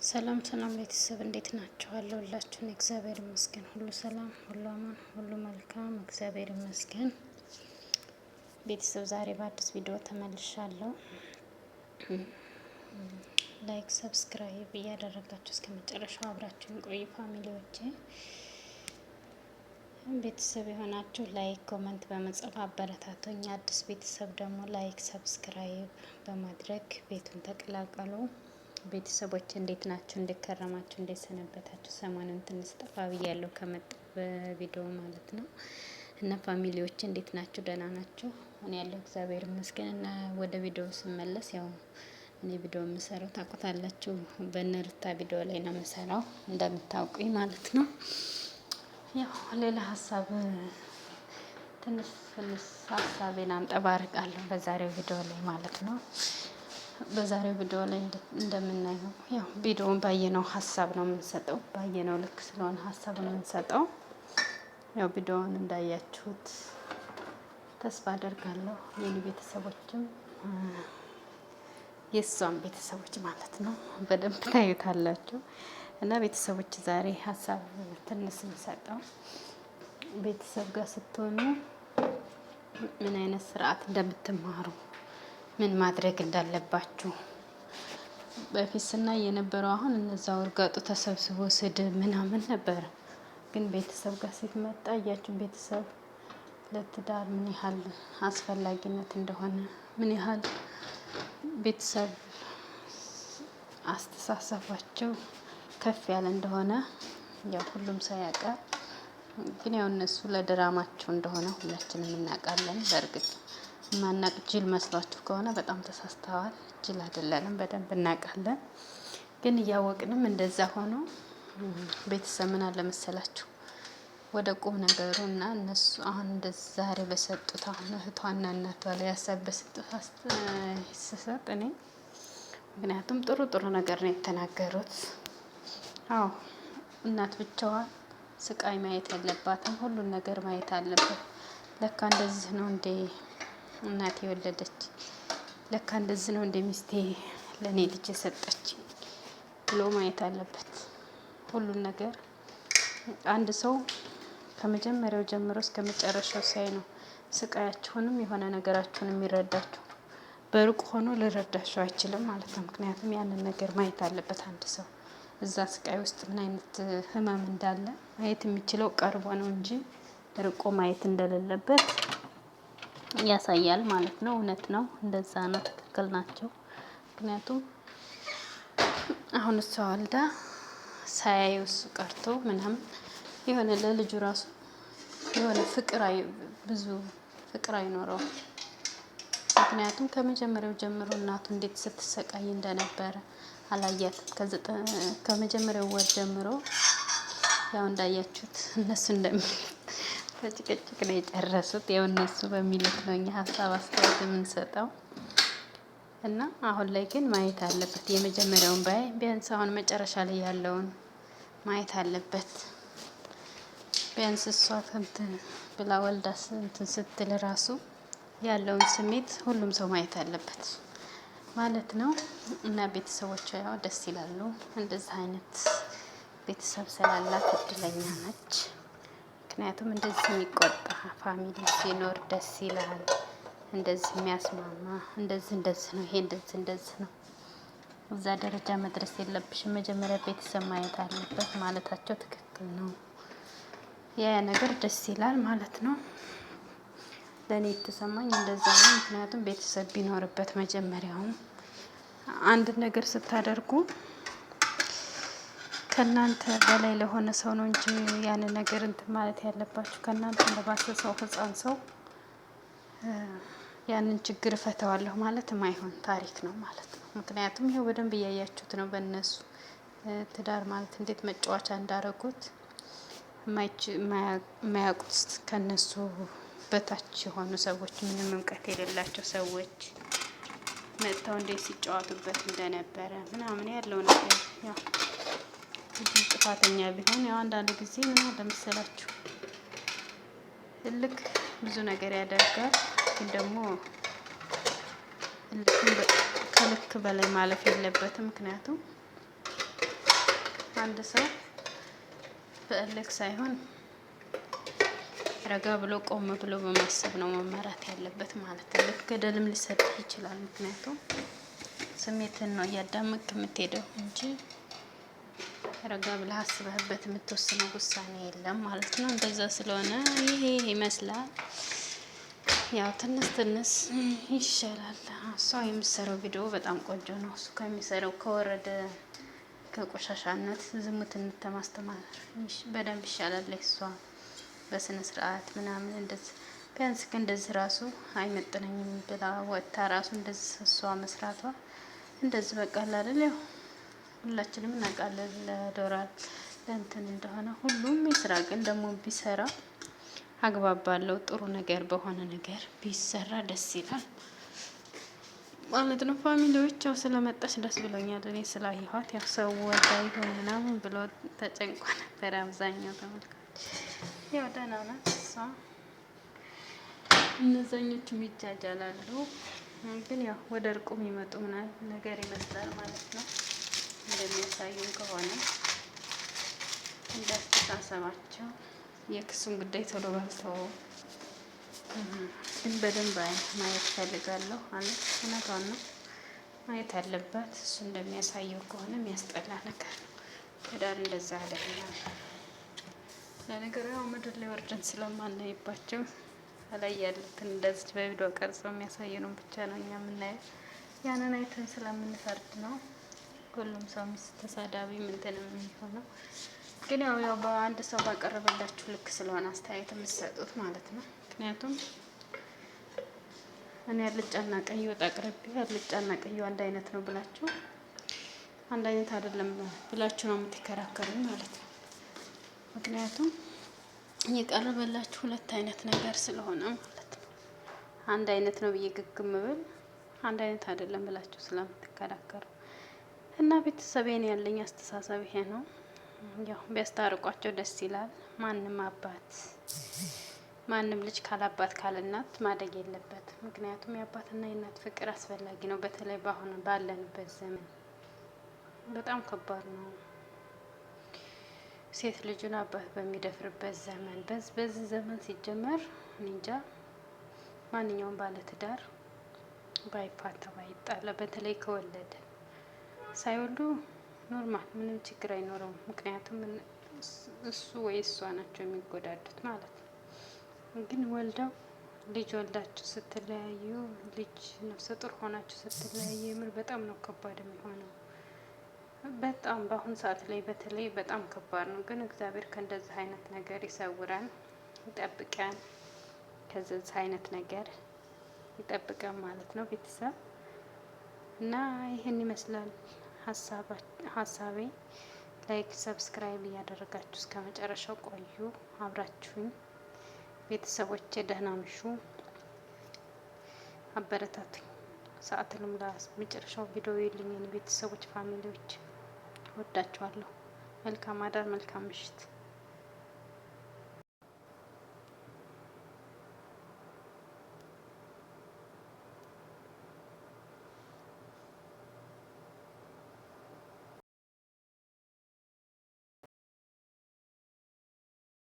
ሰላም ሰላም ቤተሰብ እንዴት ናችሁ? አለሁላችሁን። እግዚአብሔር ይመስገን ሁሉ ሰላም፣ ሁሉ አማን፣ ሁሉ መልካም እግዚአብሔር ይመስገን። ቤተሰብ ዛሬ በአዲስ ቪዲዮ ተመልሻለሁ። ላይክ ሰብስክራይብ እያደረጋችሁ እስከ መጨረሻው አብራችሁን ቆዩ ፋሚሊዎቼ። ቤተሰብ የሆናችሁ ላይክ ኮመንት በመጻፍ አበረታቱኝ። አዲስ ቤተሰብ ደግሞ ላይክ ሰብስክራይብ በማድረግ ቤቱን ተቀላቀሉ። ቤተሰቦች እንዴት ናችሁ? እንዴት ከረማችሁ? እንዴት ሰነበታችሁ? ሰሞኑን ትንሽ ጠፋ ብያለሁ ከመጣሁ በቪዲዮ ማለት ነው። እና ፋሚሊዎች እንዴት ናችሁ? ደህና ናችሁ? እኔ ያለው እግዚአብሔር ይመስገን። እና ወደ ቪዲዮ ስመለስ ያው እኔ ቪዲዮ የምሰራው ታውቁታላችሁ፣ በነሩታ ቪዲዮ ላይ ነው የምሰራው እንደምታውቁኝ ማለት ነው። ያው ሌላ ሀሳብ ትንሽ ሀሳቤን አንጠባርቃለሁ በዛሬው ቪዲዮ ላይ ማለት ነው። በዛሬው ቪዲዮ ላይ እንደምናየው ያው ቪዲዮውን ባየነው ሀሳብ ነው የምንሰጠው፣ ባየነው ልክ ስለሆነ ሀሳብ ነው የምንሰጠው። ያው ቪዲዮውን እንዳያችሁት ተስፋ አደርጋለሁ። የኔ ቤተሰቦችም የሷም ቤተሰቦች ማለት ነው በደንብ ታዩታላችሁ። እና ቤተሰቦች ዛሬ ሀሳብ ትንሽ የምሰጠው ቤተሰብ ጋር ስትሆኑ ምን አይነት ስርዓት እንደምትማሩ ምን ማድረግ እንዳለባችሁ በፊት ስናይ የነበረው አሁን እነዛው እርጋጡ ተሰብስቦ ስድብ ምናምን ነበረ። ግን ቤተሰብ ጋር ሲመጣ እያችሁ ቤተሰብ ለትዳር ምን ያህል አስፈላጊነት እንደሆነ ምን ያህል ቤተሰብ አስተሳሰባቸው ከፍ ያለ እንደሆነ ያው ሁሉም ሰው ያውቃል። ግን ያው እነሱ ለድራማቸው እንደሆነ ሁላችንም እናውቃለን። በእርግጥ ማናቅ ጅል መስሏችሁ ከሆነ በጣም ተሳስተዋል። ጅል አይደለንም፣ በደንብ እናውቃለን። ግን እያወቅንም እንደዛ ሆኖ ቤተሰብ ምን አለ መሰላችሁ ወደ ቁም ነገሩ እና እነሱ አሁን እንደዛ ዛሬ በሰጡት አሁን እህቷና እናቷ ላይ ሀሳብ በሰጡት ስሰጥ እኔ ምክንያቱም ጥሩ ነገር ነው የተናገሩት። አዎ እናት ብቻዋን ስቃይ ማየት የለባትም፣ ሁሉን ነገር ማየት አለበት። ለካ እንደዚህ ነው እንዴ እናቴ የወለደች፣ ለካ እንደዚህ ነው እንደ ሚስቴ ለኔ ልጅ የሰጠች ብሎ ማየት አለበት። ሁሉን ነገር አንድ ሰው ከመጀመሪያው ጀምሮ እስከ መጨረሻው ሳይ ነው ስቃያችሁንም የሆነ ነገራችሁን የሚረዳችሁ። በሩቅ ሆኖ ልረዳችሁ አይችልም ማለት ነው። ምክንያቱም ያንን ነገር ማየት አለበት አንድ ሰው እዛ ስቃይ ውስጥ ምን አይነት ህመም እንዳለ ማየት የሚችለው ቀርቦ ነው እንጂ ርቆ ማየት እንደሌለበት ያሳያል ማለት ነው። እውነት ነው፣ እንደዛ ነው፣ ትክክል ናቸው። ምክንያቱም አሁን እሷ ወልዳ ሳያየው እሱ ቀርቶ ምናምን የሆነ ለልጁ ራሱ የሆነ ብዙ ፍቅር አይኖረውም። ምክንያቱም ከመጀመሪያው ጀምሮ እናቱ እንዴት ስትሰቃይ እንደነበረ አላያትም። ከመጀመሪያው ወር ጀምሮ ያው እንዳያችሁት እነሱ በጭቅጭቅ ነው የጨረሱት። ያው እነሱ በሚሉት ነው እኛ ሀሳብ አስተያየት የምንሰጠው። እና አሁን ላይ ግን ማየት አለበት የመጀመሪያውን ቢያንስ አሁን መጨረሻ ላይ ያለውን ማየት አለበት። ቢያንስ እሷ እንትን ብላ ወልዳ እንትን ስትል ራሱ ያለውን ስሜት ሁሉም ሰው ማየት አለበት ማለት ነው። እና ቤተሰቦቿ ያው ደስ ይላሉ። እንደዚህ አይነት ቤተሰብ ስላላት እድለኛ ነች። ምክንያቱም እንደዚህ የሚቆጣ ፋሚሊ ሲኖር ደስ ይላል። እንደዚህ የሚያስማማ እንደዚህ ነው፣ ይሄ እንደዚህ ነው። እዛ ደረጃ መድረስ የለብሽም፣ መጀመሪያ ቤተሰብ ማየት አለበት ማለታቸው ትክክል ነው። ያ ነገር ደስ ይላል ማለት ነው። ለእኔ የተሰማኝ እንደዛ ነው። ምክንያቱም ቤተሰብ ቢኖርበት መጀመሪያውም አንድ ነገር ስታደርጉ ከእናንተ በላይ ለሆነ ሰው ነው እንጂ ያንን ነገር እንትን ማለት ያለባችሁ ከእናንተ ለባሰ ሰው ህፃን ሰው ያንን ችግር እፈተዋለሁ ማለት የማይሆን ታሪክ ነው ማለት ነው። ምክንያቱም ይኸው በደንብ እያያችሁት ነው በእነሱ ትዳር ማለት እንዴት መጫወቻ እንዳረጉት የማያውቁት ከነሱ በታች የሆኑ ሰዎች ምንም እውቀት የሌላቸው ሰዎች መጥተው እንዴት ሲጫወቱበት እንደነበረ ምናምን ያለው ነገር ያው ጥፋተኛ ቢሆን ያው አንዳንድ ጊዜ ምን አለ መሰላችሁ ልክ ብዙ ነገር ያደርጋል። ግን ደግሞ ከልክ በላይ ማለፍ የለበትም። ምክንያቱም አንድ ሰው በእልክ ሳይሆን ረጋ ብሎ ቆም ብሎ በማሰብ ነው መመራት ያለበት ማለት ነው። ልክ ገደልም ሊሰጥህ ይችላል። ምክንያቱም ስሜትን ነው እያዳመጥክ የምትሄደው እንጂ ረጋ ብለህ አስበህበት የምትወስነው ውሳኔ የለም ማለት ነው። እንደዛ ስለሆነ ይሄ ይመስላል። ያው ትንስ ይሻላል። እሷ የምትሰራው ቪዲዮ በጣም ቆንጆ ነው። እሱ ከሚሰራው ከወረደ ከቆሻሻነት ዝሙትነት ማስተማር በደንብ ይሻላል። እሷ በስነ ስርዓት ምናምን እንደዚህ ቢያንስ እንደዚህ ራሱ አይመጥነኝም ብላ ወጥታ ራሱ እንደዚህ እሷ መስራቷ እንደዚህ በቃ አይደል? ያው ሁላችንም እናውቃለን ለዶላር ለእንትን እንደሆነ ሁሉም የስራ ግን ደግሞ ቢሰራ አግባብ ባለው ጥሩ ነገር በሆነ ነገር ቢሰራ ደስ ይላል ማለት ነው። ፋሚሊዎች ያው ስለመጣች ደስ ብሎኛል። እኔ ስላየኋት ያው ሰው ወዳ ይሆን ምናምን ብሎ ተጨንቆ ነበር አብዛኛው ተመልካች። ያው ደህና ናት እሷ። እነዛኞቹም ይጃጃላሉ፣ ግን ያው ወደ እርቁ የሚመጡ ምናምን ነገር ይመስላል ማለት ነው። እንደሚያሳዩን ከሆነ እንዳስተሳሰባቸው የክሱን ጉዳይ ቶሎ ባልተው ግን በደንብ ማየት ፈልጋለሁ ማለት እውነቷን ነው ማየት አለባት። እሱ እንደሚያሳየው ከሆነ የሚያስጠላ ነገር ነው። ትዳር እንደዛ አይደለም። ለነገሩ ያው ምድር ላይ ወርደን ስለማናይባቸው ላይ ያሉትን እንደዚህ በቪዲዮ ቀርጸው የሚያሳየኑን ብቻ ነው እኛ የምናየው። ያንን አይተን ስለምንፈርድ ነው ሁሉም ሰው ሚስት ተሳዳቢ ምንትን የሚሆነው። ግን ያው በአንድ ሰው ባቀረበላችሁ ልክ ስለሆነ አስተያየት የምትሰጡት ማለት ነው። ምክንያቱም እኔ አልጫና ቀይ ወጥ አቅርቤ አልጫና ቀዩ አንድ አይነት ነው ብላችሁ አንድ አይነት አይደለም ብላችሁ ነው የምትከራከሩኝ ማለት ነው። ምክንያቱም የቀረበላችሁ ሁለት አይነት ነገር ስለሆነ ማለት ነው። አንድ አይነት ነው ብዬ ግግም ብል አንድ አይነት አይደለም ብላችሁ ስለምትከራከሩ እና ቤተሰቤን ያለኝ አስተሳሰብ ይሄ ነው። ያው ቢያስታርቋቸው ደስ ይላል። ማንም ልጅ ካላባት ካልእናት ማደግ የለበት። ምክንያቱም የአባትና የእናት ፍቅር አስፈላጊ ነው። በተለይ በአሁኑ ባለንበት ዘመን በጣም ከባድ ነው። ሴት ልጁን አባት በሚደፍርበት ዘመን በዚህ ዘመን ሲጀመር እንጃ ማንኛውም ባለትዳር ባይፋታ ባይጣላ፣ በተለይ ከወለደ ሳይወልዱ ኖርማል ምንም ችግር አይኖረውም። ምክንያቱም እሱ ወይ እሷ ናቸው የሚጎዳዱት ማለት ነው። ግን ወልደው ልጅ ወልዳችሁ ስትለያዩ፣ ልጅ ነፍሰ ጡር ሆናችሁ ስትለያዩ የምር በጣም ነው ከባድ የሚሆነው። በጣም በአሁን ሰዓት ላይ በተለይ በጣም ከባድ ነው። ግን እግዚአብሔር ከእንደዚህ አይነት ነገር ይሰውረን፣ ይጠብቀን። ከዚህ አይነት ነገር ይጠብቀን ማለት ነው ቤተሰብ እና ይህን ይመስላል ሀሳቤ። ላይክ ሰብስክራይብ እያደረጋችሁ እስከ መጨረሻው ቆዩ። አብራችሁኝ ቤተሰቦቼ ደህና ምሹ፣ አበረታቱኝ። ሰዓትንም ለመጨረሻው ቪዲዮ የልኝን ቤተሰቦች ፋሚሊዎች ወዳችኋለሁ። መልካም አዳር፣ መልካም ምሽት።